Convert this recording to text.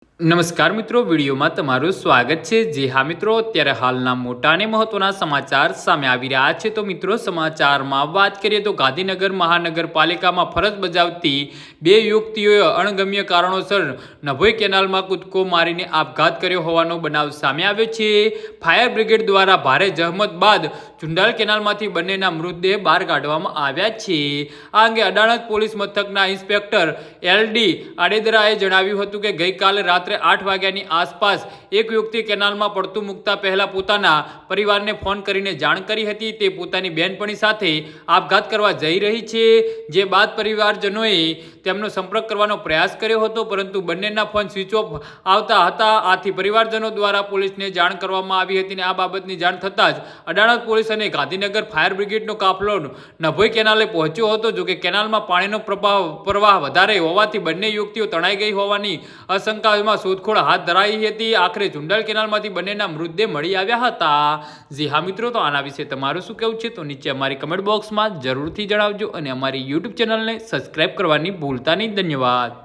નમસ્કાર મિત્રો, વિડીયોમાં તમારું સ્વાગત છે। જે હા મિત્રો, અત્યારે હાલના મોટા અને મહત્વના સમાચાર સામે આવી રહ્યા છે। તો મિત્રો, સમાચારમાં વાત કરીએ તો ગાંધીનગર મહાનગરપાલિકામાં ફરજ બજાવતી બે યુવતીઓએ અણગમ્ય કારણોસર નભોઈ કેનાલમાં કૂદકો મારીને આપઘાત કર્યો હોવાનો બનાવ સામે આવ્યો છે। ફાયર બ્રિગેડ દ્વારા ભારે જહેમત બાદ ચુંડાલ કેનાલમાંથી બંનેના મૃતદેહ બહાર કાઢવામાં આવ્યા છે। આ અંગે અડાલજ પોલીસ મથકના ઇન્સ્પેક્ટર LD આડેદરાએ જણાવ્યું હતું કે ગઈકાલે રાત્રે 8 વાગ્યાની આસપાસ એક યુવતી કેનાલમાં પડતું મૂકતા પહેલા પોતાના પરિવારને ફોન કરીને જાણ કરી હતી। તે પોતાની બહેનપણી સાથે આપઘાત કરવા જઈ રહી છે, જે બાદ પરિવારજનોએ તેમનો સંપર્ક કરવાનો પ્રયાસ કર્યો હતો, પરંતુ બંનેના ફોન સ્વિચ ઓફ આવતા હતા। આથી પરિવારજનો દ્વારા પોલીસને જાણ કરવામાં આવી હતી અને આ બાબતની જાણ થતાં જ અડાલજ પોલીસ અને ગાંધીનગર ફાયર બ્રિગેડનો કાફલો નભોઈ કેનાલે પહોંચ્યો હતો। જોકે કેનાલમાં પાણીનો પ્રવાહ વધારે હોવાથી બંને યુવતીઓ તણાઈ ગઈ હોવાની આશંકામાં શોધખોળ હાથ ધરાઈ હતી। આખરે ચુંડાલ કેનાલમાંથી બંનેના મૃતદેહ મળી આવ્યા હતા। જી હા મિત્રો, તો આના વિશે તમારું શું કહેવું છે તો નીચે અમારી કમેન્ટ બોક્સમાં જરૂરથી જણાવજો અને અમારી યુટ્યુબ ચેનલને સબસ્ક્રાઈબ કરવાની ભૂલતા નહીં। ધન્યવાદ।